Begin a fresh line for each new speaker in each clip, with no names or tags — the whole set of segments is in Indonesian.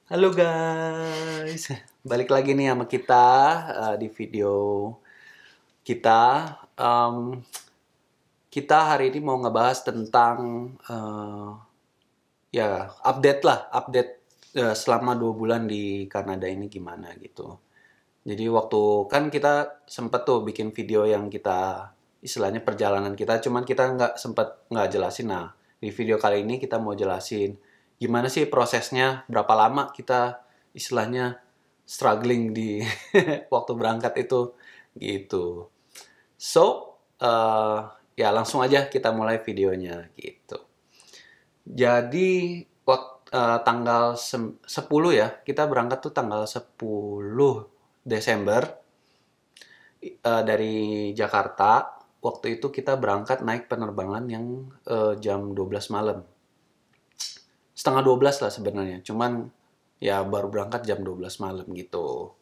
Halo guys, balik lagi nih sama kita di video kita. Kita hari ini mau ngebahas tentang ya update selama 2 bulan di Kanada ini gimana gitu. Jadi waktu kan kita sempet tuh bikin video yang kita istilahnya perjalanan kita, cuman kita nggak jelasin. Nah, di video kali ini kita mau jelasin gimana sih prosesnya, berapa lama kita istilahnya struggling di waktu berangkat itu gitu. So, ya langsung aja kita mulai videonya gitu. Jadi tanggal 10 ya, kita berangkat tuh tanggal 10 Desember dari Jakarta. Waktu itu kita berangkat naik penerbangan yang jam 12 malam. Setengah 12 lah sebenarnya, cuman ya baru berangkat jam 12 malam gitu.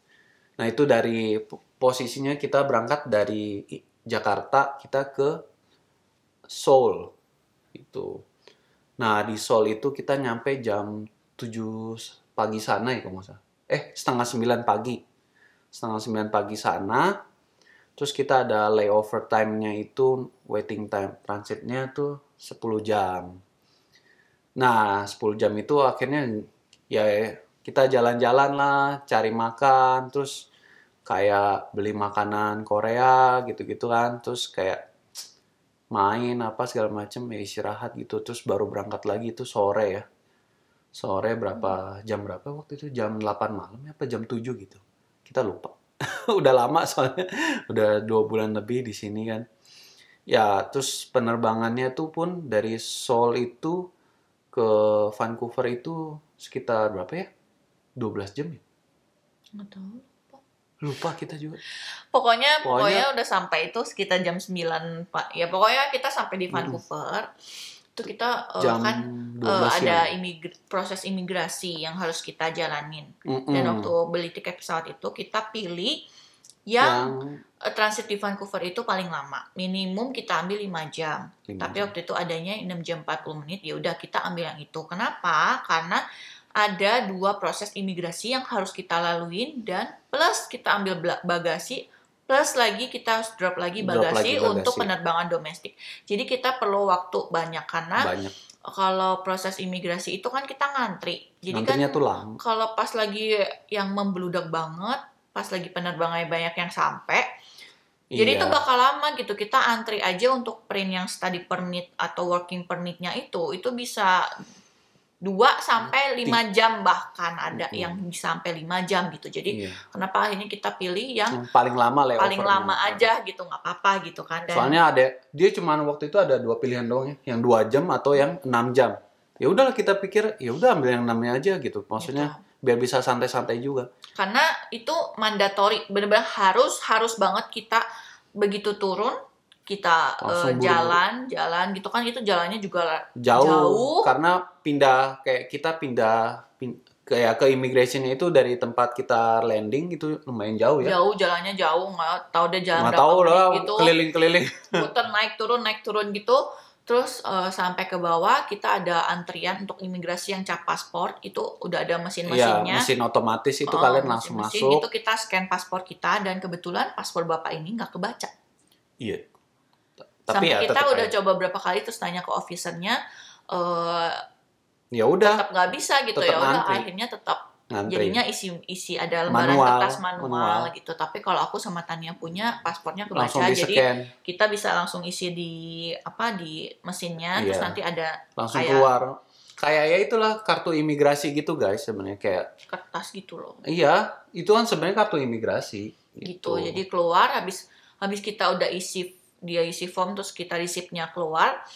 Nah itu dari posisinya kita berangkat dari Jakarta, kita ke Seoul gitu. Nah di Seoul itu kita nyampe jam 7 pagi sana ya kalau nggak salah. Setengah 9 pagi. Setengah 9 pagi sana. Terus kita ada layover time-nya itu, waiting time transitnya tuh 10 jam. Nah, 10 jam itu akhirnya ya kita jalan-jalan lah, cari makan, terus kayak beli makanan Korea gitu-gitu kan, terus kayak main apa segala macem, ya istirahat gitu, terus baru berangkat lagi itu sore ya. Sore jam berapa waktu itu? Jam 8 malam ya, apa jam 7 gitu. Kita lupa. Udah lama soalnya, udah 2 bulan lebih di sini kan. Ya, terus penerbangannya tuh pun dari Seoul itu ke Vancouver itu sekitar berapa ya? 12 jam ya?
Nggak tahu.
Lupa kita juga.
Pokoknya udah sampai itu sekitar jam 9, Pak. Ya pokoknya kita sampai di Vancouver. Itu kita
Jam
kan
12 siang.
ada proses imigrasi yang harus kita jalanin.
Mm-mm.
Dan waktu beli tiket pesawat itu kita pilih yang transit di Vancouver itu paling lama. Minimum kita ambil 5 jam.
5
Tapi
jam.
waktu itu adanya 6 jam 40 menit. Ya udah kita ambil yang itu. Kenapa? Karena ada 2 proses imigrasi yang harus kita laluin, dan plus kita ambil bagasi, plus lagi kita harus drop lagi bagasi untuk penerbangan domestik. Jadi kita perlu waktu banyak karena kalau proses imigrasi itu kan kita ngantri. Jadi
Ngantrinya
kan
tuh lama.
kalau pas lagi yang membludak banget, pas lagi penerbangannya banyak yang sampai, jadi itu bakal lama gitu. Kita antri aja untuk print yang study permit atau working permitnya itu bisa 2 sampai 5 jam, bahkan ada yang bisa sampai 5 jam gitu. Jadi kenapa akhirnya kita pilih yang
paling lama
aja gitu, nggak apa-apa gitu kan. Dan
soalnya dia cuma waktu itu ada 2 pilihan doang ya, yang 2 jam atau yang 6 jam. Ya udahlah kita pikir ya udah ambil yang 6-nya aja gitu. Maksudnya biar bisa santai-santai juga.
Karena itu mandatori, benar-benar harus banget kita begitu turun kita jalan gitu kan, itu jalannya juga jauh
karena kita pindah kayak ke immigrationnya itu dari tempat kita landing itu lumayan jauh ya.
Jalannya jauh, nggak tahu deh jalan
berapa menit gitu. Keliling-keliling.
Muter naik turun gitu. Terus sampai ke bawah kita ada antrian untuk imigrasi yang cap paspor, itu udah ada mesin-mesinnya.
Mesin otomatis itu kalian langsung masuk.
Itu kita scan paspor kita, dan kebetulan paspor bapak ini nggak kebaca.
Iya.
Tapi sampai kita udah coba berapa kali terus tanya ke officernya,
ya udah
tetap nggak bisa gitu. Ya udah akhirnya tetap ngantri. Jadinya isi ada lembaran kertas manual gitu. Tapi kalau aku sama Tania punya paspornya kebaca, jadi kita bisa langsung isi di mesinnya. Terus nanti ada
langsung keluar. Kayak ya itulah kartu imigrasi gitu guys, sebenarnya kayak
kertas gitu loh.
Iya, itu kan sebenarnya kartu imigrasi
gitu. Jadi keluar habis kita udah isi form, terus kita receipt-nya keluar,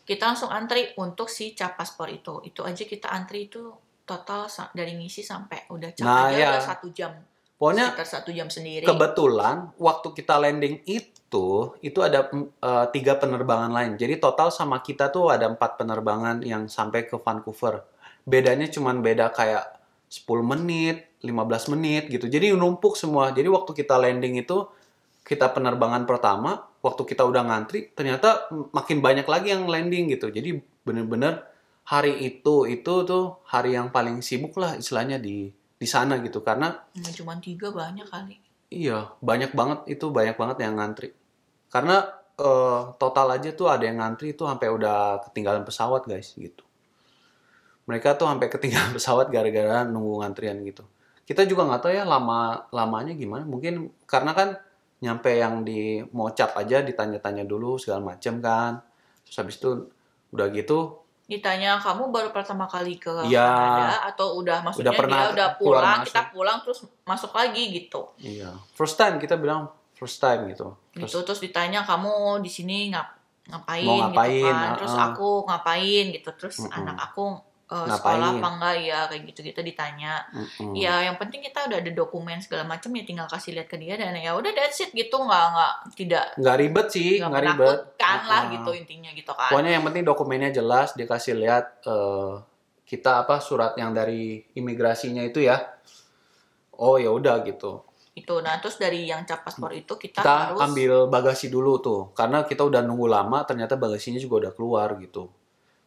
kita langsung antri untuk si cap paspor itu. Itu aja kita antri itu total dari ngisi sampai udah cap aja udah 1 jam.
Pokoknya
sekitar 1 jam sendiri.
Kebetulan waktu kita landing itu ada 3 penerbangan lain. Jadi total sama kita tuh ada 4 penerbangan yang sampai ke Vancouver. Bedanya cuman beda kayak 10 menit, 15 menit gitu. Jadi numpuk semua. Jadi waktu kita landing itu, kita penerbangan pertama, waktu kita udah ngantri, ternyata makin banyak lagi yang landing gitu. Jadi bener-bener hari itu tuh hari yang paling sibuk lah istilahnya di sana gitu, karena
Cuma 3 banyak kali.
iya banyak banget yang ngantri, karena total aja tuh ada yang ngantri itu sampai udah ketinggalan pesawat guys gitu. Mereka tuh sampai ketinggalan pesawat gara-gara nunggu ngantrian gitu. Kita juga nggak tahu ya lamanya gimana. Mungkin karena kan nyampe yang di mau cap aja ditanya-tanya dulu segala macem kan. Terus habis itu udah gitu,
Ditanya, kamu baru pertama kali ke
iya
Kanada atau udah, maksudnya
pernah
dia udah
keluar
pulang,
masuk.
kita pulang terus masuk lagi gitu.
Iya, first time kita bilang first time gitu.
Gitu terus ditanya, kamu di sini ngapain,
Mau ngapain,
gitu kan. Terus aku ngapain gitu. Terus anak aku sekolah
Ngapain?
apa enggak ya, kayak gitu-gitu ditanya. Ya yang penting kita udah ada dokumen segala macam, ya tinggal kasih lihat ke dia dan ya udah that's it gitu, tidak
Nggak ribet sih, nggak ribet.
menakutkan lah gitu intinya gitu kan.
Pokoknya yang penting dokumennya jelas, dikasih lihat kita surat yang dari imigrasinya itu ya. Oh ya udah gitu.
Itu, nah terus dari yang cap paspor itu kita harus
ambil bagasi dulu tuh, karena kita udah nunggu lama, ternyata bagasinya juga udah keluar gitu.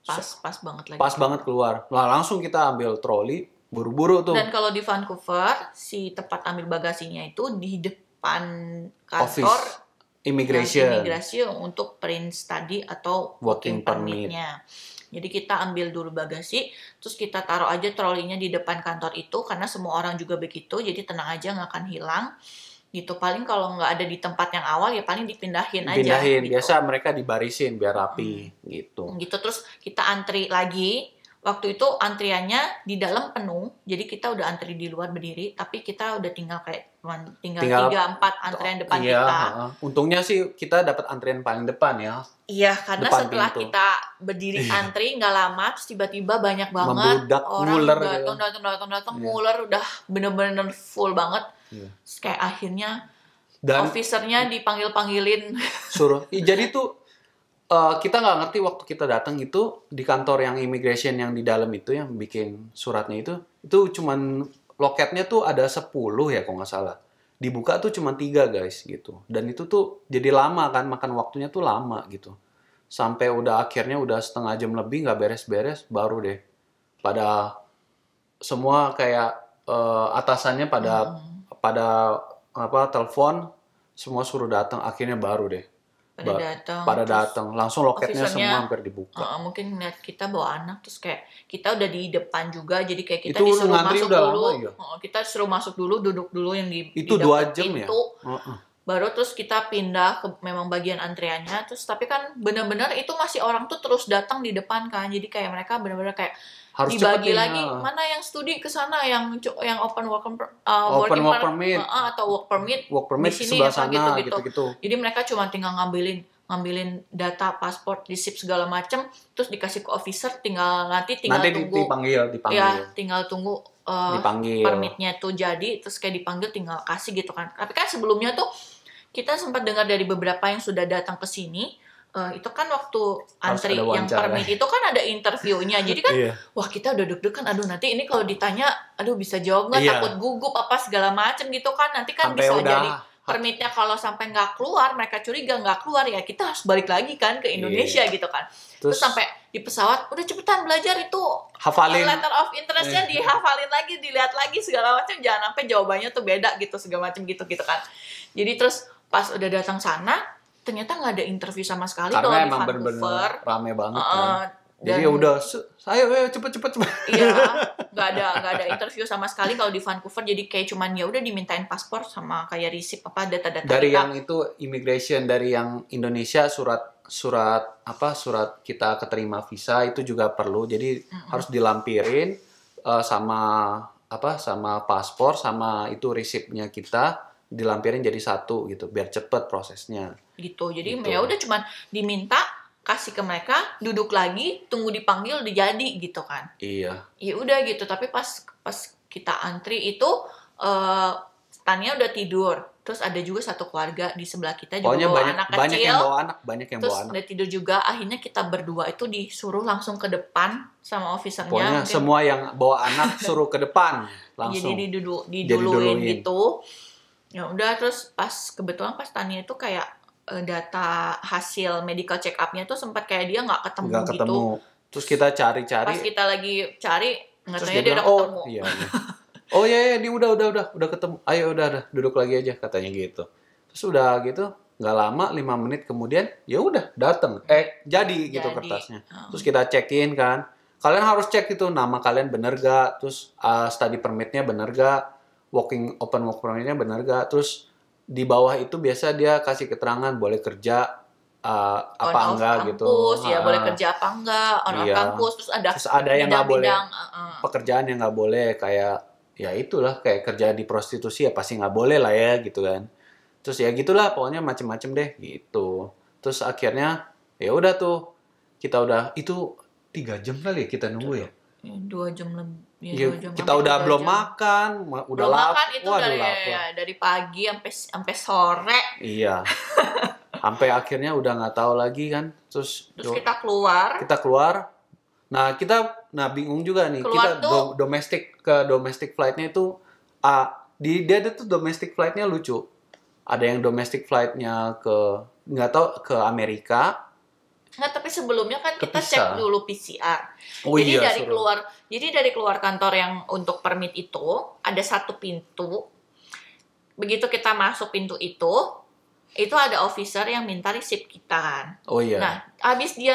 pas banget lagi.
Pas banget keluar. Nah langsung kita ambil troli, buru-buru tuh.
Dan kalau di Vancouver, si tempat ambil bagasinya itu di depan kantor
Office Immigration.
imigrasi untuk print study atau
Working
working permit-nya. Jadi kita ambil dulu bagasi, terus kita taruh aja trolinya di depan kantor itu, karena semua orang juga begitu, jadi tenang aja nggak akan hilang. Gitu, paling kalau nggak ada di tempat yang awal ya paling dipindahin aja. Gitu.
Biasa mereka dibarisin biar rapi gitu.
Gitu, terus kita antri lagi. Waktu itu antriannya di dalam penuh, jadi kita udah antri di luar berdiri, tapi kita udah tinggal 3-4 antrian depan
iya,
kita.
Untungnya sih kita dapat antrian paling depan ya.
Iya, karena
Depan
setelah
pintu.
kita berdiri antri nggak lama, terus tiba-tiba banyak banget
Membludak,
orang
nguler
datang,
Iya.
nguler udah bener-bener full banget.
Iya.
Terus kayak akhirnya
Dan
officernya dipanggil-panggilin.
suruh. Jadi tuh kita nggak ngerti waktu kita datang itu di kantor yang immigration yang di dalam itu yang bikin suratnya itu cuman loketnya tuh ada 10 ya kalau nggak salah. Dibuka tuh cuma 3 guys gitu. Dan itu tuh jadi lama kan, makan waktunya tuh lama gitu. Sampai akhirnya udah setengah jam lebih nggak beres-beres, baru deh pada semua kayak atasannya pada telepon, semua suruh datang, akhirnya baru deh pada datang langsung loketnya semua hampir dibuka.
Mungkin ngeliat kita bawa anak, terus kayak kita udah di depan juga, jadi kayak kita
Itu
disuruh
ngantri
masuk
udah
dulu.
lama, ya?
Kita disuruh masuk dulu, duduk dulu yang di
Itu
di
2
dekat
jam ya?
pintu. Baru terus kita pindah ke memang bagian antriannya, terus tapi kan benar-benar itu masih orang tuh terus datang di depan kan, jadi kayak mereka benar-benar kayak
Harus
dibagi
cepetin,
lagi,
ya.
mana yang studi ke sana, yang open work
Open work permit.
atau work permit
Work permit
di sini
sebelah
apa
sana
gitu-gitu.
gitu.
Jadi mereka cuma tinggal ngambilin data paspor, receipt segala macam, terus dikasih ke officer, nanti tunggu.
dipanggil.
Ya, tinggal tunggu
Dipanggil.
permitnya tuh jadi, terus kayak dipanggil tinggal kasih gitu kan. Tapi kan sebelumnya tuh kita sempat dengar dari beberapa yang sudah datang ke sini, itu kan waktu antri
ada
yang
wawancara.
permit itu kan ada interviewnya. Jadi kan
Iya.
wah kita udah deg-degan, aduh nanti ini kalau ditanya, aduh bisa jawab nggak,
Iya.
takut gugup apa segala macam gitu kan. Nanti kan
Sampai
bisa
udah
jadi permitnya kalau sampai nggak keluar, mereka curiga nggak keluar, ya kita harus balik lagi kan ke Indonesia gitu kan. Terus sampai di pesawat, udah cepetan belajar itu
hafalin.
letter of interest-nya, dihafalin lagi, dilihat lagi segala macam, jangan sampai jawabannya tuh beda gitu segala macam gitu kan. Jadi terus pas udah datang sana, ternyata nggak ada interview sama sekali kalau
Karena
di
emang
Vancouver.
bener-bener rame banget kan. Jadi
Dan-
ya udah, ayo cepet.
Iya, nggak ada interview sama sekali kalau di Vancouver. Jadi kayak cuman ya udah dimintain paspor sama kayak receipt data-data
Dari
kita.
yang itu immigration, dari yang Indonesia surat kita keterima visa itu juga perlu. Jadi harus dilampirin sama paspor sama itu resipnya kita dilampirin jadi satu gitu biar cepet prosesnya.
Gitu. Jadi
Gitu.
ya udah cuman diminta kasih ke mereka, duduk lagi, tunggu dipanggil, udah jadi gitu kan.
Iya.
Ya udah gitu, tapi pas kita antri itu Tania udah tidur. Terus ada juga satu keluarga di sebelah kita juga
Pokoknya
bawa
banyak
anak kecil.
banyak yang bawa anak.
Udah tidur juga, akhirnya kita berdua itu disuruh langsung ke depan sama officernya.
Pokoknya
Mungkin
semua yang bawa anak suruh ke depan langsung.
jadi diduluin
diduluin.
gitu. Ya udah, terus kebetulan pas Tania itu kayak data hasil medical check up-nya tuh sempat kayak dia nggak ketemu
Nggak
gitu.
ketemu. Terus kita
Pas
cari-cari,
kita lagi cari, nggak
terus
taunya
dia
dia
bilang,
udah
oh
ketemu.
iya, iya. Oh iya, iya, dia udah ketemu. Ayo udah, duduk lagi aja katanya gitu. Terus udah gitu, nggak lama 5 menit kemudian, ya udah dateng, jadi gitu
Jadi,
kertasnya. Terus kita cekin kan, kalian harus cek itu nama kalian bener gak, terus study permitnya bener gak, open work permitnya bener gak, terus di bawah itu biasa dia kasih keterangan boleh kerja
on
apa
off
enggak gitu.
kampus, ya boleh kerja apa enggak, on off
Iya.
kampus, terus ada
Terus ada yang nggak boleh,
bidang-bidang,
pekerjaan yang nggak boleh kayak ya itulah kayak kerja di prostitusi ya pasti nggak boleh lah ya gitu kan. Terus ya gitulah pokoknya macem-macem deh gitu. Terus akhirnya ya udah tuh kita udah itu 3 jam kali ya kita nunggu ya.
2 jam lebih, ya
Ya,
2 jam
kita
sampai
udah
3
belum
jam.
makan, udah
Belum
lapar.
makan itu
Waduh,
dari
lapar.
dari pagi sampai sore.
Iya. Sampai akhirnya udah nggak tahu lagi kan. Terus
Terus kita keluar.
Nah bingung juga nih.
Keluar
Kita
tuh-
domestic flightnya itu dia ada tuh domestic flightnya lucu. Ada yang domestic flightnya ke nggak tahu ke Amerika.
Nggak, tapi sebelumnya kan kita
Kepisah.
cek dulu PCR.
Oh
Jadi
iya,
dari keluar kantor yang untuk permit itu ada satu pintu. Begitu kita masuk pintu itu ada officer yang minta receipt kita kan.
Oh iya.
Nah, habis dia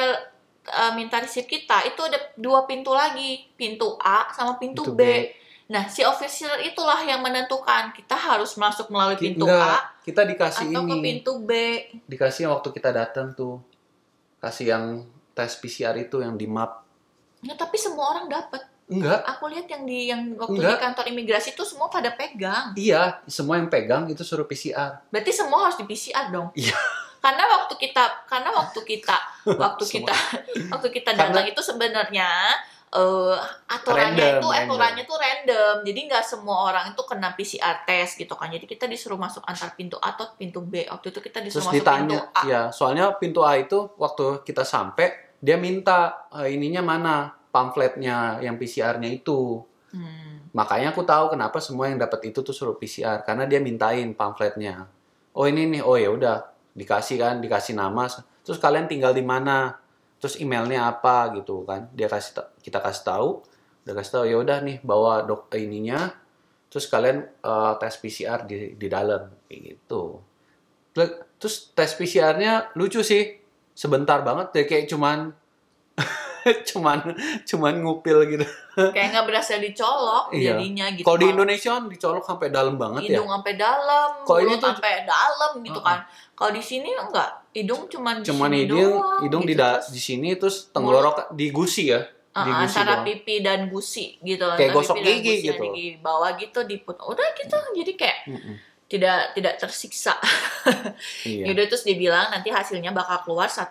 minta receipt kita, itu ada 2 pintu lagi, pintu A sama pintu
Pintu
B.
B.
Nah, si officer itulah yang menentukan kita harus masuk melalui pintu
Enggak,
A
kita dikasih
atau ke
ini.
pintu B.
Dikasih waktu kita datang tuh. Kasih yang tes PCR itu yang di map.
Nah, tapi semua orang dapat.
Enggak.
Aku lihat yang waktu
Enggak.
di kantor imigrasi itu semua pada pegang.
Iya, semua yang pegang itu suruh PCR.
Berarti semua harus di PCR dong.
Iya.
Karena waktu kita datang itu sebenarnya aturannya tuh random. Jadi nggak semua orang itu kena PCR test gitu kan. Jadi kita disuruh masuk antar pintu A atau pintu B. Waktu itu kita
Terus
disuruh masuk pintu
ditanya,
A.
ya soalnya pintu A itu waktu kita sampai dia minta ininya mana pamfletnya yang PCR-nya itu. Makanya aku tahu kenapa semua yang dapat itu tuh suruh PCR karena dia mintain pamfletnya. Oh ini nih, oh ya udah dikasih nama. Terus kalian tinggal di mana? Terus emailnya apa gitu kan? Kita kasih tahu, udah kasih tahu ya udah nih bawa ininya. Terus kalian tes PCR di dalam kayak gitu. Terus tes PCR-nya lucu sih. Sebentar banget deh kayak cuman ngupil gitu.
Kayak nggak berhasil dicolok
Iya.
jadinya gitu.
Kalau di Indonesia kan dicolok sampai dalam banget ya.
hidung sampai dalam,
Kalau ini
mulut
tuh-
sampai dalam gitu kan. Kalau di sini enggak, hidung cuman di sini
hidung
gitu.
di sini terus tenggorok di gusi ya. Di gusi
Antara
doang.
pipi dan gusi gitu.
Kayak
Antara
gosok
pipi dan
gigi
gusi yang
gitu.
di bawah gitu udah gitu. Jadi kayak
Mm-mm.
tidak tersiksa.
Iya.
Yaudah, terus dia bilang nanti hasilnya bakal keluar 1-3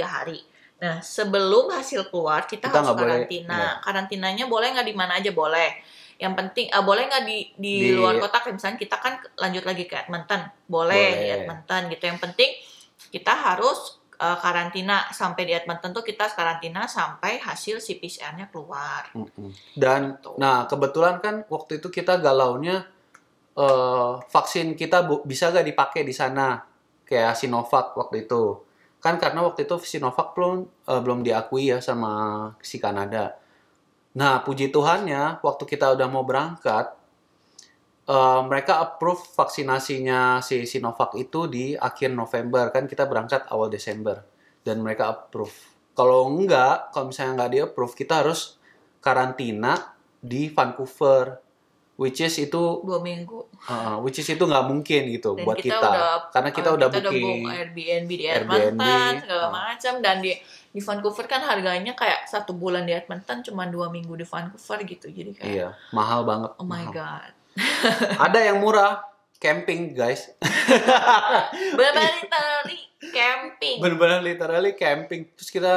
hari. Nah, sebelum hasil keluar kita
Kita
harus
nggak boleh,
karantina.
iya.
Karantinanya boleh nggak di mana aja boleh. Yang penting boleh nggak di luar kota, kayak misalnya kita kan lanjut lagi ke Edmonton, boleh di
Boleh.
Edmonton gitu. Yang penting kita harus karantina sampai di Edmonton tuh kita karantina sampai hasil si PCR-nya keluar.
Mm-mm. Dan
Gitu.
nah kebetulan kan waktu itu kita galaunya vaksin kita bisa gak dipakai di sana kayak Sinovac waktu itu kan karena waktu itu Sinovac belum diakui ya sama si Kanada. Nah puji Tuhannya waktu kita udah mau berangkat mereka approve vaksinasinya si Sinovac itu di akhir November kan kita berangkat awal Desember dan mereka approve. Kalau misalnya nggak di approve kita harus karantina di Vancouver. Which is itu
2 minggu.
itu nggak mungkin gitu
Dan
buat
kita
kita. Karena kita udah
book
booking
Airbnb di
Airbnb,
Edmonton segala macam, dan di Vancouver kan harganya kayak 1 bulan di Edmonton cuma 2 minggu di Vancouver gitu, jadi kayak
iya, mahal banget.
oh my
mahal.
god.
Ada yang murah, camping guys.
Benar-benar literally camping.
Bener-bener literally camping. Terus kita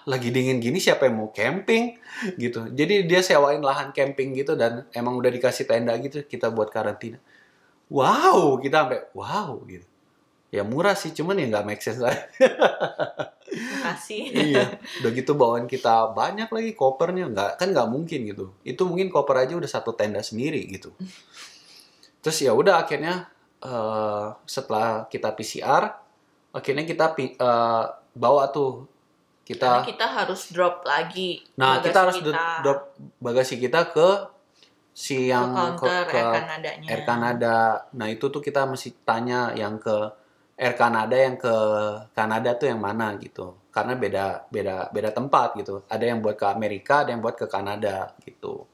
lagi dingin gini siapa yang mau camping gitu. Jadi dia sewain lahan camping gitu dan emang udah dikasih tenda gitu kita buat karantina. Wow, kita sampai wow gitu. Ya murah sih, cuman ya nggak make sense aja.
Makasih.
Iya, udah gitu bawaan kita banyak lagi kopernya, nggak mungkin gitu. Itu mungkin koper aja udah 1 tenda sendiri gitu. Terus ya udah akhirnya setelah kita PCR, akhirnya kita bawa tuh
Karena
kita
kita harus drop lagi
nah
bagasi
kita harus
kita
drop bagasi kita ke si
ke
yang
counter
ke
Air Canadanya.
Air Canada. Nah, itu tuh kita mesti tanya yang ke Air Canada yang ke Kanada tuh yang mana gitu. Karena beda beda beda tempat gitu. Ada yang buat ke Amerika, ada yang buat ke Kanada gitu.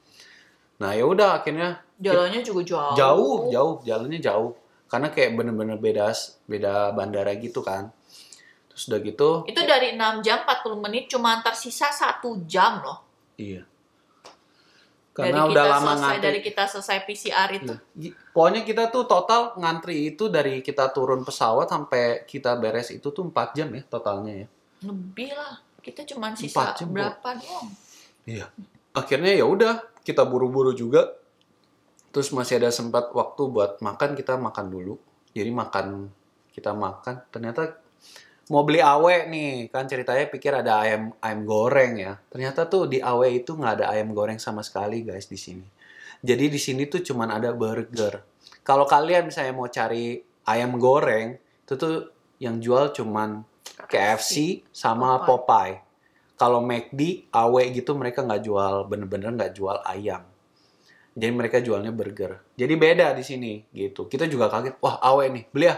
Nah, ya udah akhirnya
Jalannya juga jauh.
jauh jalannya jauh. Karena kayak bener-bener beda beda bandara gitu kan. Terus udah gitu,
Itu dari 6 jam 40 menit cuma tersisa 1 jam loh.
iya.
Dari
Karena
kita
udah lama
selesai
ngantri.
dari kita selesai PCR itu.
Iya. Pokoknya kita tuh total ngantri itu dari kita turun pesawat sampai kita beres itu tuh 4 jam ya totalnya ya.
Lebih lah. Kita cuma
4
sisa
jam,
berapa doang.
Iya. Akhirnya ya udah, kita buru-buru juga. Terus masih ada sempat waktu buat makan, kita makan dulu. Jadi kita makan. Ternyata mau beli awe nih, kan ceritanya pikir ada ayam goreng ya. Ternyata tuh di awe itu nggak ada ayam goreng sama sekali guys di sini. Jadi di sini tuh cuman ada burger. Kalau kalian misalnya mau cari ayam goreng, itu tuh yang jual cuman KFC sama Popeye. Kalau McD, AW gitu mereka nggak jual, bener-bener nggak jual ayam. Jadi mereka jualnya burger. Jadi beda di sini gitu. Kita juga kaget, wah AW nih, beli ya.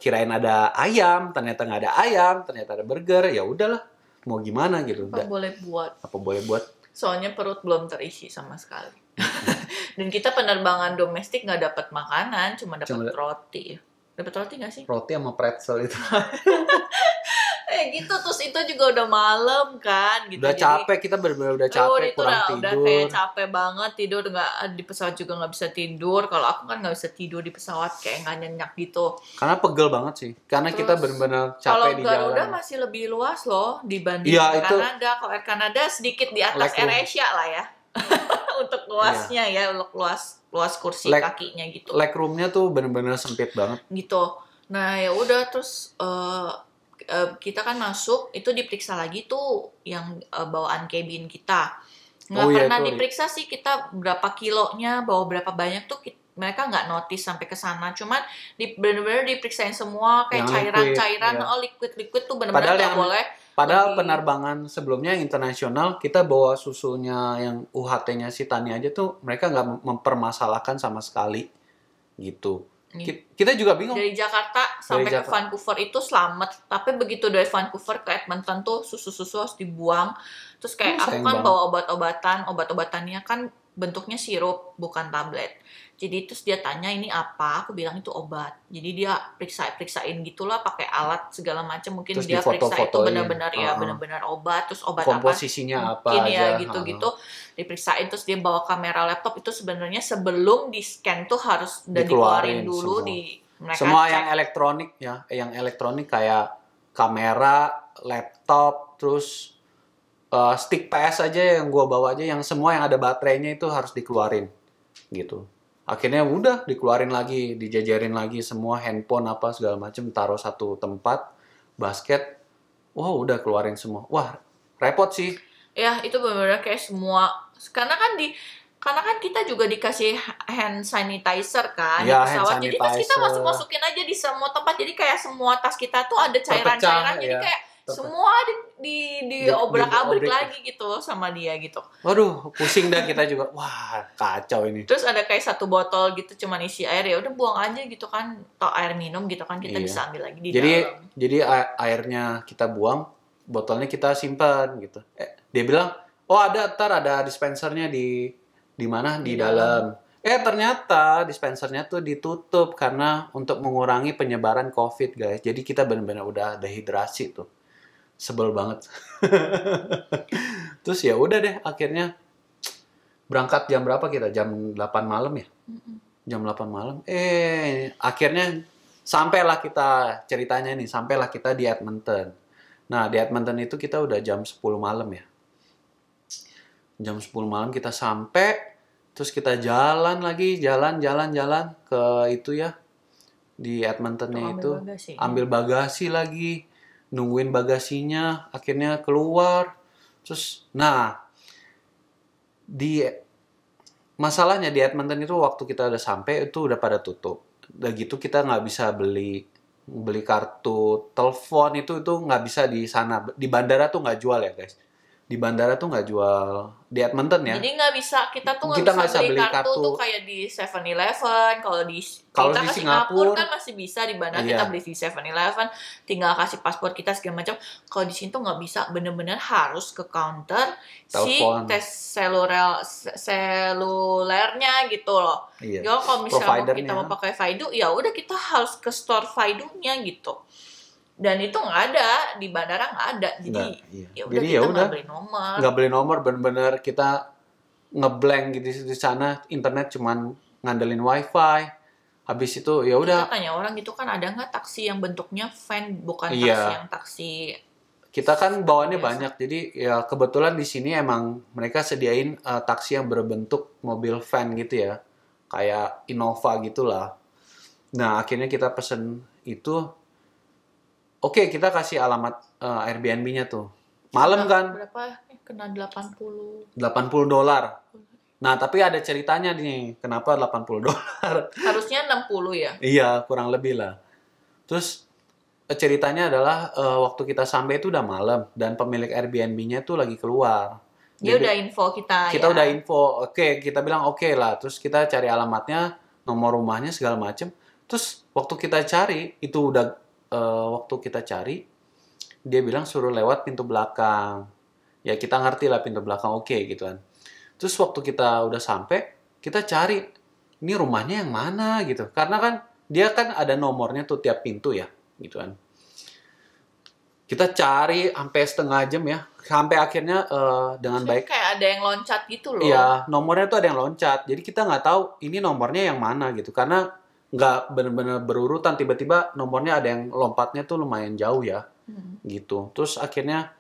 Kirain ada ayam, ternyata nggak ada ayam, ternyata ada burger. Ya udahlah, mau gimana gitu.
Apa boleh buat?
Apa boleh buat?
Soalnya perut belum terisi sama sekali. Dan kita penerbangan domestik nggak dapat makanan, cuma dapat roti. Dapat roti nggak sih?
Roti sama pretzel itu.
Gitu, terus itu juga udah malam kan gitu.
Udah capek, kita benar-benar udah capek, kurang tidur.
Udah kayak capek banget, tidur nggak di pesawat juga nggak bisa tidur. Kalau aku kan nggak bisa tidur di pesawat, kayak nggak nyenyak gitu.
Karena pegel banget sih, karena terus, kita benar-benar capek di jalan.
Kalau Garuda masih lebih luas loh dibanding Air Canada. Kalau Air Canada sedikit di atas Air Asia lah ya. Untuk luasnya ya, untuk luas kursi kakinya gitu.
Legroomnya tuh benar-benar sempit banget.
Gitu. Nah ya udah terus kita kan masuk itu diperiksa lagi tuh yang bawaan cabin kita nggak pernah diperiksa sih kita berapa kilonya bawa berapa banyak tuh mereka nggak notice sampai ke sana cuman benar-benar diperiksain semua kayak cairan liquid tuh benar-benar nggak boleh.
Padahal penerbangan sebelumnya internasional kita bawa susunya yang UHT-nya si Tani aja tuh mereka nggak mempermasalahkan sama sekali gitu. Kita juga bingung.
Dari Jakarta sampai ke Vancouver itu selamat, tapi begitu dari Vancouver ke Edmonton tuh susu-susu harus dibuang. Terus kayak aku kan bawa obat-obatannya kan bentuknya sirup bukan tablet. Jadi terus dia tanya ini apa, aku bilang itu obat. Jadi dia periksain gitulah pakai alat segala macam. Mungkin terus dia periksa itu benar-benar ya benar-benar obat. Terus obat
komposisinya apa
mungkin
aja.
Ya gitu-gitu diperiksain. Terus dia bawa kamera laptop itu sebenarnya sebelum di scan tuh harus udah dikeluarin dulu
mereka semua cek. Yang elektronik ya, yang elektronik kayak kamera, laptop, terus stick PS aja yang gua bawa aja, yang semua yang ada baterainya itu harus dikeluarin gitu. Akhirnya udah dikeluarin lagi, dijajarin lagi semua handphone apa segala macam taruh satu tempat, basket, wow udah keluarin semua. Wah repot sih.
Ya itu benar-benar kayak semua, karena kan kita juga dikasih hand sanitizer kan di pesawat, jadi terus kita masukin aja di semua tempat, jadi kayak semua tas kita tuh ada cairan-cairan, jadi kayak semua di obrak-abrik lagi gitu sama dia gitu.
Waduh, pusing dah kita juga. Wah, kacau ini.
Terus ada kayak satu botol gitu cuman isi air, ya udah buang aja gitu kan, atau air minum gitu kan kita bisa ambil lagi di dalam.
Jadi airnya kita buang, botolnya kita simpan gitu. Dia bilang, "Oh, ada dispensernya di mana? Di dalam." Ternyata dispensernya tuh ditutup karena untuk mengurangi penyebaran COVID, guys. Jadi kita benar-benar udah dehidrasi tuh. Sebel banget. Terus ya udah deh akhirnya berangkat jam berapa kita? Jam 8 malam ya? Jam 8 malam. Akhirnya sampailah kita ceritanya nih, sampailah kita di Edmonton. Nah, di Edmonton itu kita udah jam 10 malam ya. Jam 10 malam kita sampai, terus kita jalan ke itu ya. Di Edmontonnya itu ambil bagasi lagi. Nungguin bagasinya, akhirnya keluar. Terus, masalahnya di Edmonton itu waktu kita udah sampai itu udah pada tutup. Udah gitu kita nggak bisa beli beli kartu telepon itu nggak bisa di sana. Di bandara tuh nggak jual ya guys. Di bandara tuh nggak jual di Edmonton ya.
Jadi nggak bisa, kita tuh nggak
Kita
bisa
nggak bisa
beli
beli
kartu tuh
kartu.
kayak di 7-Eleven.
Kalau
Kita
di
ke Singapura
Singapura,
kan masih bisa, di bandara
iya,
kita beli di 7-Eleven, tinggal kasih paspor kita segala macam. Kalau di sini tuh nggak bisa, bener-bener harus ke counter si
telepon,
tes selulernya gitu loh.
iya,
Ya kalau misalnya kita
providernya
mau pakai Faidu, ya udah kita harus ke store Faidunya gitu. Dan itu nggak ada di bandara, nggak ada. Jadi
nggak, iya.
ya udah
Jadi ya
kita
udah
nggak beli nomor.
nggak beli nomor, bener-bener kita ngeblank gitu di sana, internet cuman ngandelin wifi. Habis itu ya
Kita
udah,
tanya orang gitu kan, ada nggak taksi yang bentuknya van, bukan taksi
iya.
yang taksi
Kita kan bawaannya
biasa.
banyak, jadi ya kebetulan di sini emang mereka sediain taksi yang berbentuk mobil van gitu ya, kayak Innova gitulah. Nah akhirnya kita pesen itu, oke kita kasih alamat Airbnb-nya tuh. Malam
Kena
kan,
berapa? Kena 80.
$80. Nah tapi ada ceritanya nih, kenapa $80?
Harusnya 60 ya.
Iya kurang lebih lah. Terus ceritanya adalah waktu kita sampai itu udah malam dan pemilik Airbnb-nya tuh lagi keluar.
Dia
Jadi
udah info kita
kita
ya.
udah info, oke, kita bilang oke lah. Terus kita cari alamatnya, nomor rumahnya segala macem. Terus waktu kita cari, itu udah waktu kita cari, dia bilang suruh lewat pintu belakang. Ya kita ngerti lah pintu belakang, oke gitu kan. Terus waktu kita udah sampai, kita cari ini rumahnya yang mana gitu. Karena kan dia kan ada nomornya tuh tiap pintu ya, gitu kan. Kita cari sampai setengah jam ya, sampai akhirnya dengan
Maksudnya
baik.
kayak ada yang loncat gitu loh.
Iya, nomornya tuh ada yang loncat. Jadi kita nggak tahu ini nomornya yang mana gitu. Karena nggak benar-benar berurutan. Tiba-tiba nomornya ada yang lompatnya tuh lumayan jauh ya. Gitu. Terus akhirnya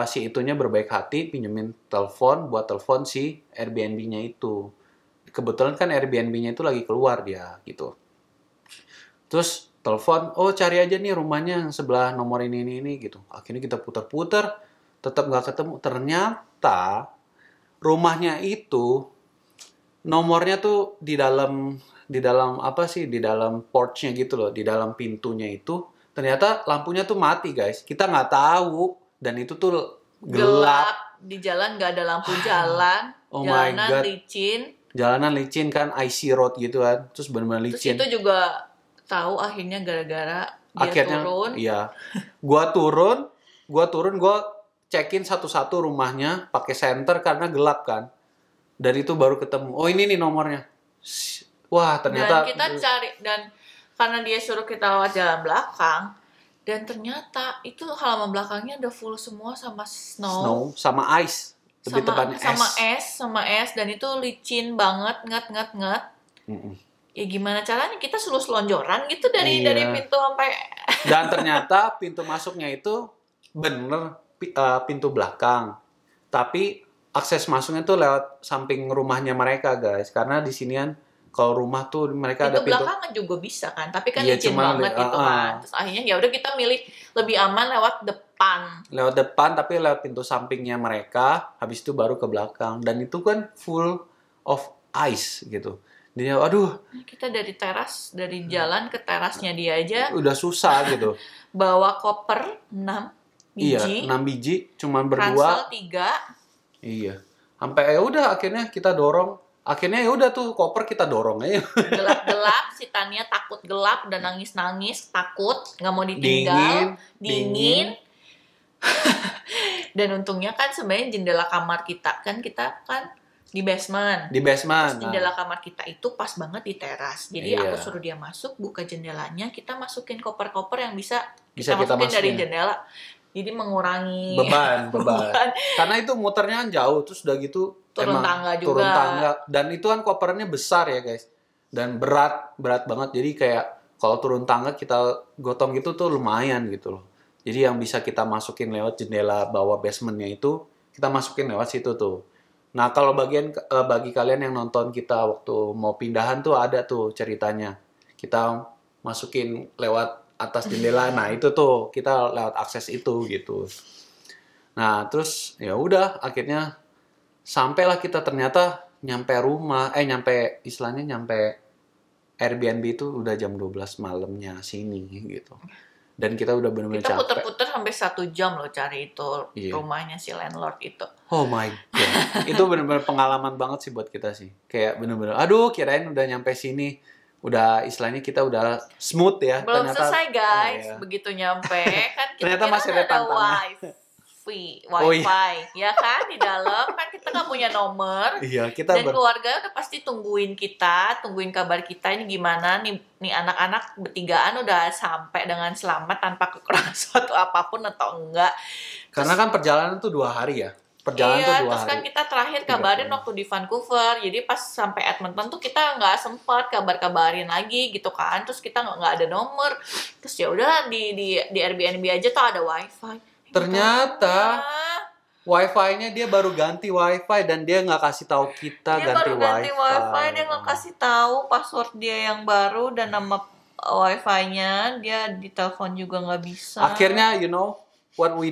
si itunya berbaik hati pinjemin telepon buat telepon si Airbnb-nya itu. Kebetulan kan Airbnb-nya itu lagi keluar dia gitu. Terus telepon, oh cari aja nih rumahnya yang sebelah nomor ini gitu. Akhirnya kita putar-putar, tetap nggak ketemu. Ternyata rumahnya itu nomornya tuh di dalam apa sih, di dalam porch-nya gitu loh, di dalam pintunya itu ternyata lampunya tuh mati guys, kita nggak tahu dan itu tuh gelap.
Di jalan nggak ada lampu jalan,
Oh my
jalanan
god,
licin.
jalanan licin kan, IC road gitu kan, terus benar-benar
Terus
licin.
itu juga tahu akhirnya gara-gara dia
Akhirnya
turun.
iya, gua turun gua cekin satu-satu rumahnya pakai senter karena gelap kan, dan itu baru ketemu, oh ini nih nomornya. Wah
Dan
ternyata
kita cari, dan karena dia suruh kita lewat jalan belakang, dan ternyata itu halaman belakangnya udah full semua sama
snow sama ice, lebih tepatnya
sama es, dan itu licin banget, nget.
Mm-mm.
Ya gimana caranya, kita suruh selonjoran gitu dari
Iya.
pintu sampai.
Dan ternyata pintu masuknya itu bener pintu belakang. Tapi akses masuknya tuh lewat samping rumahnya mereka, guys. Karena di sini kan kalau rumah tuh mereka ada
Pintu
pintu.
belakang juga bisa kan, tapi kan
Iya,
licin
cuman
banget gitu kan. Terus akhirnya ya udah kita milih lebih aman lewat depan.
lewat depan tapi lewat pintu sampingnya mereka. Habis itu baru ke belakang. Dan itu kan full of ice gitu. Dia, aduh,
Kita dari teras, dari jalan ke terasnya dia aja
udah susah gitu.
bawa koper 6 biji,
Iya, 6 biji, cuman
ransel
berdua.
3.
Iya. Sampai ya udah akhirnya kita dorong. Akhirnya ya udah tuh koper kita dorong aja.
Gelap-gelap, si Tania takut gelap dan nangis-nangis, takut, nggak mau ditinggal, dingin. Dan untungnya kan sebenarnya jendela kamar kita kan di basement.
Di basement.
Terus jendela kamar kita itu pas banget di teras. Jadi
Iya.
aku suruh dia masuk, buka jendelanya, kita masukin koper-koper yang bisa
Bisa
kita
kita
masukin dari
masukin.
jendela. Jadi mengurangi
beban. Karena itu muternya kan jauh, terus udah gitu
Turun
emang
tangga juga.
turun tangga. Dan itu kan kopernya besar ya guys, dan berat banget. Jadi kayak kalau turun tangga kita gotong gitu tuh lumayan gitu loh. Jadi yang bisa kita masukin lewat jendela bawah basementnya itu kita masukin lewat situ tuh. Nah kalau bagi kalian yang nonton kita waktu mau pindahan tuh ada tuh ceritanya, kita masukin lewat atas jendela. Nah itu tuh kita lewat akses itu gitu. Nah terus ya udah akhirnya sampailah kita ternyata nyampe rumah, nyampe Airbnb itu udah jam 12 malamnya sini gitu. Dan kita udah bener-bener
Kita
capek.
puter-puter sampai 1 jam loh cari itu
Iya.
rumahnya si landlord itu.
Oh my god. Itu bener-bener pengalaman banget sih buat kita sih. Kayak bener-bener, aduh kirain udah nyampe sini. Udah istilahnya kita udah smooth ya.
Belum selesai guys,
Oh, iya.
begitu nyampe kan kita
Ternyata
kira
masih ada tantangan.
wifi,
Oh, iya.
ya kan di dalam kan kita nggak punya nomor.
Iya, kita
Dan keluarga udah pasti tungguin kabar kita ini gimana nih anak-anak bertigaan udah sampai dengan selamat tanpa kekurangan suatu apapun atau enggak.
karena kan perjalanan tuh 2 hari ya. Perjalanan
Iya,
tuh 2
terus
hari.
kan kita terakhir
3
kabarin
hari.
waktu di Vancouver. Jadi pas sampai Edmonton tuh kita nggak sempat kabarin lagi gitu kan. Terus kita nggak ada nomor. Terus ya udah di Airbnb aja tuh ada wifi.
Ternyata
Ya,
Wi-Fi-nya dia baru ganti Wi-Fi dan dia nggak kasih tahu kita
dia
ganti
baru ganti wifi, dia nggak
Oh.
kasih tahu password dia yang baru dan nama wifi-nya. Dia di telepon juga nggak bisa.
Akhirnya what we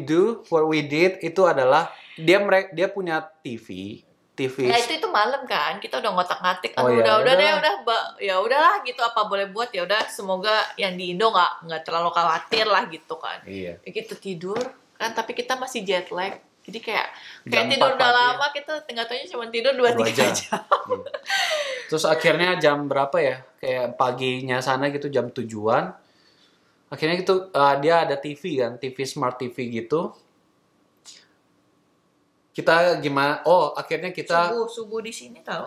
did itu adalah dia punya TV.
Nah itu malam kan kita udah ngotak-ngatik,
Oh,
aduh
ya,
udah deh,
udah.
ya udahlah gitu apa boleh buat ya udah semoga yang di Indo nggak terlalu khawatir lah gitu kan.
Iya.
Ya, kita tidur kan tapi kita masih jet lag jadi kayak
Jam
tidur
4
udah
pagi
lama kita nggak taunya cuma tidur 2-3
jam.
jam.
Iya. Terus akhirnya jam berapa ya? Kayak paginya sana gitu jam 7-an. Akhirnya gitu dia ada TV kan, TV smart TV gitu. Kita gimana? Oh, akhirnya kita
subuh di sini tahu.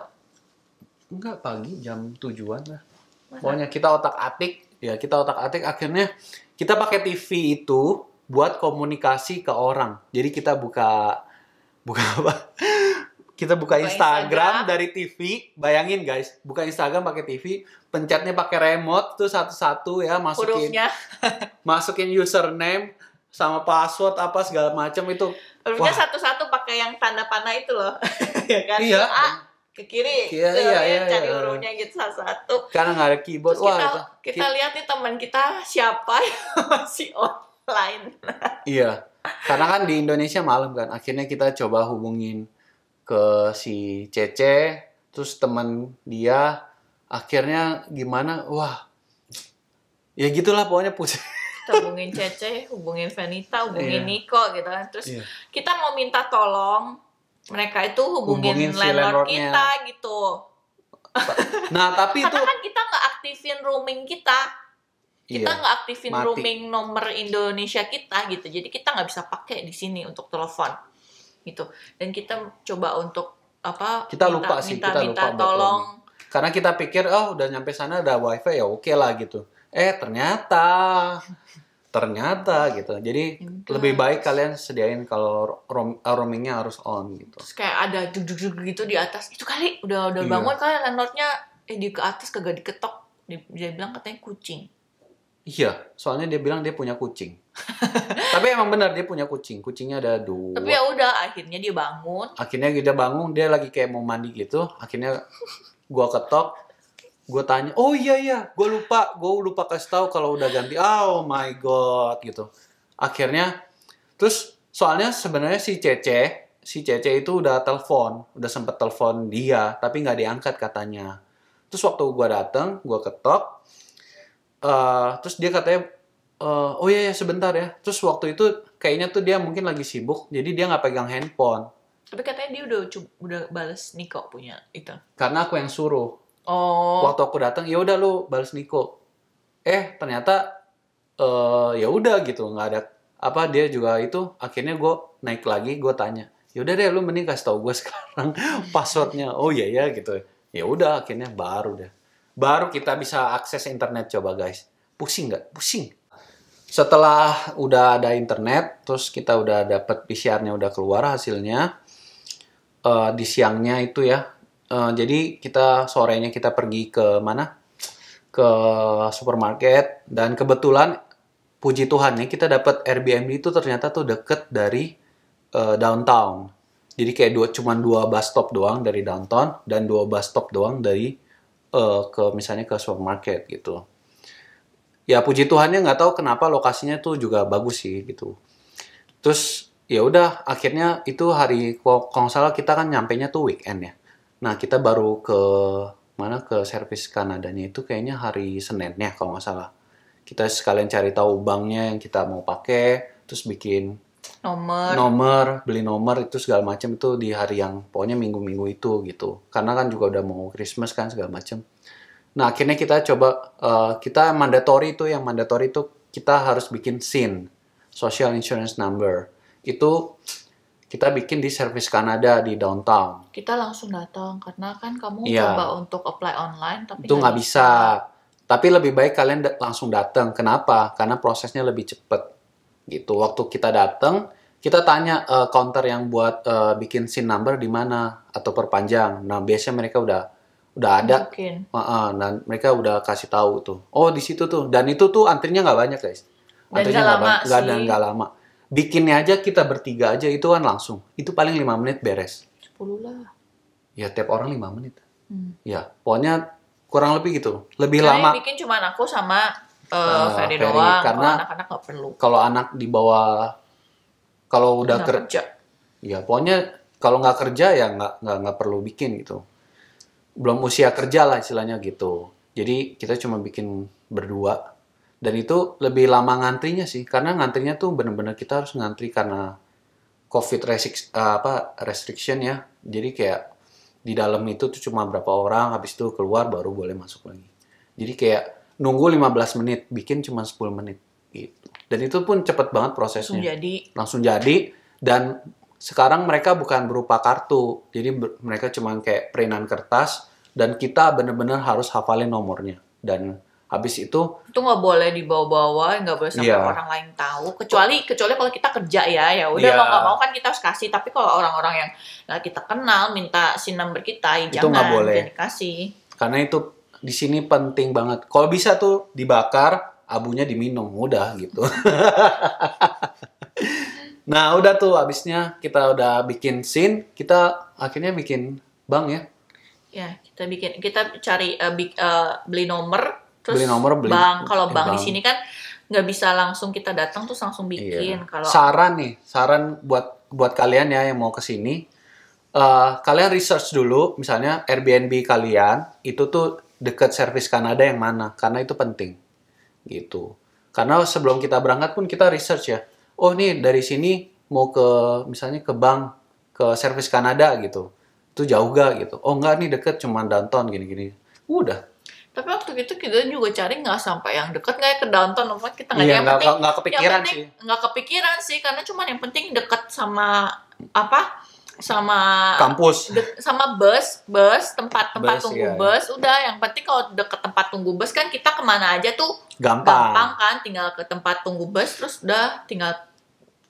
enggak pagi jam 7-an lah.
Masa?
Pokoknya kita otak-atik akhirnya kita pakai TV itu buat komunikasi ke orang. Jadi kita buka apa? Kita buka Instagram dari TV. Bayangin guys, buka Instagram pakai TV, pencetnya pakai remote tuh satu-satu ya,
Hurufnya
masukin username sama password apa segala macam itu.
hurufnya
Wah.
satu-satu pakai yang tanda panah itu loh. Ya kan?
Iya.
A ke kiri.
Iya,
Tuh,
iya,
ya,
iya,
cari
iya.
hurufnya gitu satu-satu.
Karena nggak ada keyboard.
Terus
Wah,
kita lihat nih teman kita siapa yang masih online.
iya. Karena kan di Indonesia malam kan. Akhirnya kita coba hubungin ke si Cece, terus teman dia akhirnya gimana? Wah. Ya gitulah pokoknya pusing.
Kita hubungin Cece, hubungin Venita, hubungin
Iya.
Niko gitu kan. Terus
Iya.
kita mau minta tolong mereka itu hubungin
Hubungin si
landlord
landlordnya.
kita gitu.
Nah, tapi itu
Karena kan kita nggak aktifin roaming kita. Kita
iya.
nggak aktifin
mati.
roaming nomor Indonesia kita gitu. Jadi kita nggak bisa pakai di sini untuk telepon gitu. Dan kita coba untuk
Kita lupa sih, kita lupa buat
tolong.
Karena kita pikir udah nyampe sana ada wifi ya oke lah gitu. Ternyata gitu. Jadi
Udah.
lebih baik kalian sediain kalau roamingnya harus on gitu.
Terus kayak ada duduk gitu di atas. Itu kali udah
Iya.
bangun kali landlordnya di ke atas kagak diketok. Dia bilang katanya kucing.
Iya, soalnya dia bilang dia punya kucing. Tapi emang benar dia punya kucing. Kucingnya ada 2.
Tapi ya udah akhirnya dia bangun.
Akhirnya dia bangun, dia lagi kayak mau mandi gitu. Akhirnya gua ketok, gua tanya, oh iya, gua lupa kasih tahu kalau udah ganti. Oh my god gitu. Akhirnya, terus soalnya sebenarnya si Cece itu udah sempet telepon dia, tapi nggak diangkat katanya. Terus waktu gua dateng, gua ketok, terus dia katanya, oh iya sebentar ya. Terus waktu itu kayaknya tuh dia mungkin lagi sibuk, jadi dia nggak pegang handphone.
Tapi katanya dia udah bales Niko punya itu.
Karena aku yang suruh.
Oh.
Waktu aku datang, ya udah lu balas Niko. Ternyata ya udah gitu, nggak ada apa dia juga itu. Akhirnya gue naik lagi, gue tanya, ya udah deh lu mending kasih tau gue sekarang passwordnya. Oh iya ya gitu. Ya udah akhirnya baru kita bisa akses internet. Coba guys, pusing nggak? Pusing. Setelah udah ada internet, terus kita udah dapet PCR-nya udah keluar hasilnya. Di siangnya itu ya. Jadi sorenya kita pergi ke mana? Ke supermarket. Dan kebetulan puji Tuhan ya kita dapat Airbnb itu ternyata tuh deket dari downtown. Jadi kayak cuma 2 bus stop doang dari downtown dan 2 bus stop doang dari misalnya ke supermarket gitu. Ya puji Tuhannya nggak tahu kenapa lokasinya tuh juga bagus sih gitu. Terus ya udah akhirnya itu hari kalau nggak salah kita kan nyampenya tuh weekend ya. Nah kita baru ke mana ke servis Kanadanya itu kayaknya hari Seninnya kalau nggak salah. Kita sekalian cari tahu banknya yang kita mau pakai, terus bikin beli nomor itu segala macam itu di hari yang pokoknya minggu-minggu itu gitu. Karena kan juga udah mau Christmas kan segala macam. Nah, akhirnya kita coba kita mandatory itu kita harus bikin SIN, Social Insurance Number. Itu kita bikin di Service Kanada di downtown.
Kita langsung datang karena kan kamu
Iya.
coba untuk apply online tapi
Itu nggak bisa. Tapi lebih baik kalian langsung datang. Kenapa? Karena prosesnya lebih cepet. Gitu. Waktu kita datang, kita tanya counter yang buat bikin SIN number di mana atau perpanjang. Nah, biasanya mereka udah ada.
Mungkin.
Dan mereka udah kasih tahu tuh. Oh, di situ tuh. Dan itu tuh antrinya nggak banyak, guys.
Dan
Antrinya
nggak lama sih.
nggak lama. Bikinnya aja kita bertiga aja itu kan langsung. Itu paling 5 menit beres.
10 lah.
Ya, tiap orang 5 menit. Ya, pokoknya kurang lebih gitu. Lebih
Karena
lama.
yang bikin cuma aku sama Ferry
Ferry,
doang.
karena
kalau anak-anak nggak perlu.
Kalau anak di bawah, kalau udah
Nggak kerja.
ya pokoknya kalau nggak kerja ya nggak perlu bikin gitu. Belum usia kerja lah istilahnya gitu. Jadi kita cuma bikin berdua. Dan itu lebih lama ngantrinya sih, karena ngantrinya tuh bener-bener kita harus ngantri karena COVID restriction ya. Jadi kayak di dalam itu tuh cuma berapa orang, habis itu keluar baru boleh masuk lagi. Jadi kayak nunggu 15 menit, bikin cuma 10 menit gitu. Dan itu pun cepet banget prosesnya. Langsung jadi. Dan sekarang mereka bukan berupa kartu, jadi mereka cuma kayak printan kertas dan kita bener-bener harus hafalin nomornya. Dan habis itu
nggak boleh dibawa-bawa, nggak boleh sampai orang lain tahu. Kecuali kalau kita kerja ya udah mau nggak mau kan kita harus kasih. Tapi kalau orang-orang yang nggak kita kenal minta SIN number kita, ya
itu nggak boleh.
Jangan kasih.
Karena itu di sini penting banget. Kalau bisa tuh dibakar, abunya diminum, udah gitu. Nah udah tuh habisnya kita udah bikin SIN, kita akhirnya bikin bank ya.
Ya kita cari beli nomor. Terus
beli
bank. Kalau bank di sini kan nggak bisa langsung kita datang terus langsung bikin.
Iya.
Kalau
saran buat kalian ya yang mau ke sini, kalian research dulu, misalnya Airbnb kalian itu tuh dekat Service Kanada yang mana, karena itu penting gitu. Karena sebelum kita berangkat pun kita research ya. Oh nih dari sini mau ke misalnya ke bank ke Service Kanada gitu, itu jauh gak gitu? Oh enggak nih deket, cuma downtown gini-gini. Udah.
Tapi waktu itu kita juga cari nggak sampai yang deket nggak ya ke downtown, kita nggak
yang penting nggak kepikiran sih.
Nggak kepikiran sih karena cuma yang penting deket sama sama
kampus,
sama bus tempat tunggu bus. Udah yang penting kalau deket tempat tunggu bus kan kita kemana aja tuh gampang kan, tinggal ke tempat tunggu bus terus udah tinggal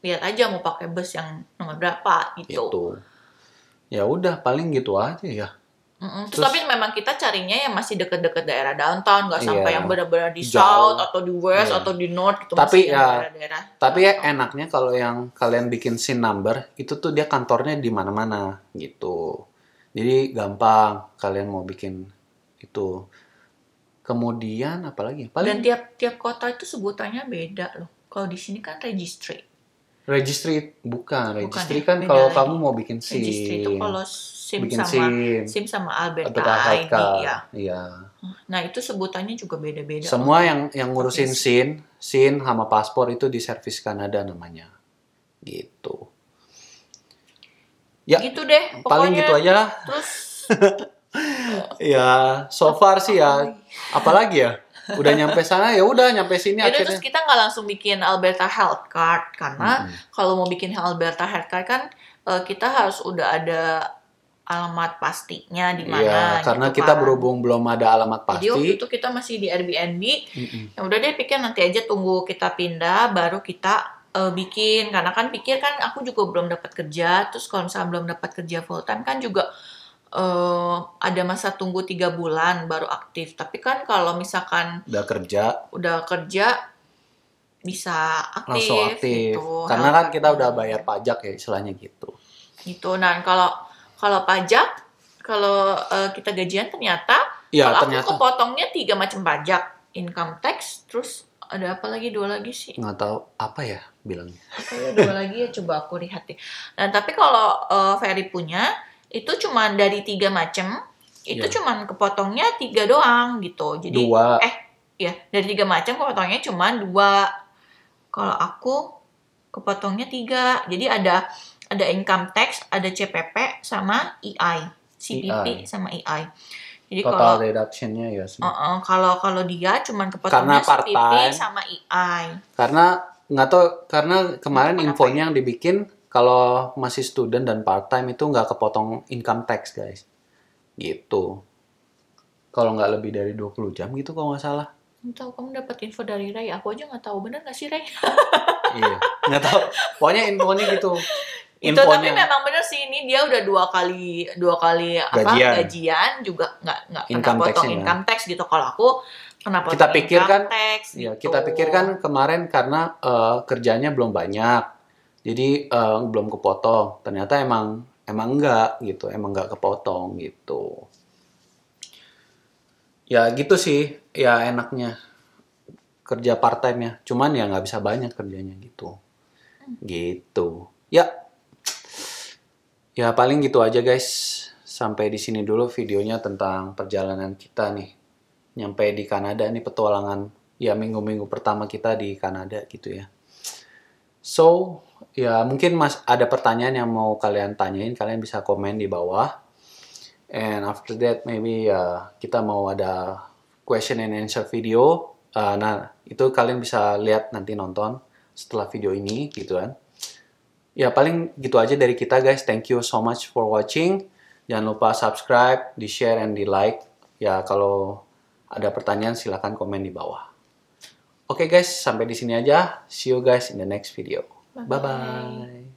lihat aja mau pakai bus yang nomor berapa gitu.
Ya udah paling gitu aja ya.
Terus tapi memang kita carinya yang masih deket-deket daerah downtown, nggak sampai yang benar-benar di south atau di west atau di north gitu.
Tapi
daerah-daerah.
Tapi ya enaknya kalau yang kalian bikin SIN number itu tuh dia kantornya di mana-mana gitu. Jadi gampang kalian mau bikin itu. Kemudian apalagi?
Dan tiap kota itu sebutannya beda loh. Kalau di sini kan registry.
Registry bukan kan kalau kamu mau bikin SIN.
Registry itu kalau SIM sama Alberta ID ya.
Iya.
Nah, itu sebutannya juga beda-beda.
Semua yang ngurusin SIN sama paspor itu di Service Kanada namanya. Gitu. Ya.
Gitu deh, pokoknya.
Paling gitu aja.
Terus
ya, so far sih ya. Apalagi ya? Udah nyampe sana ya udah nyampe sini akhirnya.
Terus kita nggak langsung bikin Alberta Health Card karena kalau mau bikin Alberta Health Card kan kita harus udah ada alamat pastinya di mana.
Iya, karena
gitu
kita
kan.
berhubung belum ada alamat pasti.
Jadi waktu itu kita masih di Airbnb. Ya udah deh pikir nanti aja tunggu kita pindah baru kita bikin. Karena kan pikir kan aku juga belum dapat kerja. Terus kalau misalnya belum dapat kerja full time kan juga ada masa tunggu 3 bulan baru aktif. Tapi kan kalau misalkan
udah kerja
bisa aktif.
Langsung aktif.
Gitu.
Karena kan kita udah bayar pajak ya istilahnya gitu.
Gitu. Nah kalau pajak, kalau kita gajian ternyata, aku kepotongnya 3 macam pajak, income tax, terus ada apa lagi 2 lagi sih?
Nggak tahu apa ya bilangnya.
Apa ya 2 lagi ya coba aku lihat deh. Nah tapi kalau Ferry punya itu cuma dari 3 macam itu
Iya.
cuman kepotongnya 3 doang gitu. Jadi
2.
ya dari 3 macam kepotongnya cuman 2. Kalau aku kepotongnya 3. Jadi ada income tax, ada CPP sama EI, CPP sama EI. Jadi
Total deduction-nya ya.
kalau dia cuman
Karena
kepotongnya CPP
part-time.
sama EI.
Karena nggak tahu, karena kemarin
Kenapa
infonya yang dibikin kalau masih student dan part time itu nggak kepotong income tax guys, gitu. Kalau nggak lebih dari 20 jam gitu kalau nggak salah.
Nggak tahu, kamu dapat info dari Ray, aku aja nggak tahu, bener nggak sih Ray?
Iya, nggak tahu. Pokoknya infonya gitu.
Itu tapi memang bener sih, ini dia udah dua kali gajian juga nggak kena
Income
potong
tax-nya.
income tax gitu. Kalau aku kena potong
Kita pikirkan,
income tax
ya
gitu.
kita pikirkan kemarin karena kerjanya belum banyak, jadi belum kepotong. Ternyata emang enggak gitu, emang nggak kepotong gitu. Ya gitu sih, ya enaknya kerja part time ya. Cuman ya nggak bisa banyak kerjanya gitu. Gitu. Ya paling gitu aja guys. Sampai di sini dulu videonya tentang perjalanan kita nih. Nyampe di Kanada nih, petualangan ya minggu-minggu pertama kita di Kanada gitu ya. So, ya mungkin ada pertanyaan yang mau kalian tanyain, kalian bisa komen di bawah. And after that maybe kita mau ada question and answer video. Nah, itu kalian bisa lihat nanti nonton setelah video ini gitu kan. Ya paling gitu aja dari kita guys. Thank you so much for watching. Jangan lupa subscribe, di share, and di like. Ya kalau ada pertanyaan silahkan komen di bawah. Oke guys, sampai di sini aja. See you guys in the next video. Bye-bye.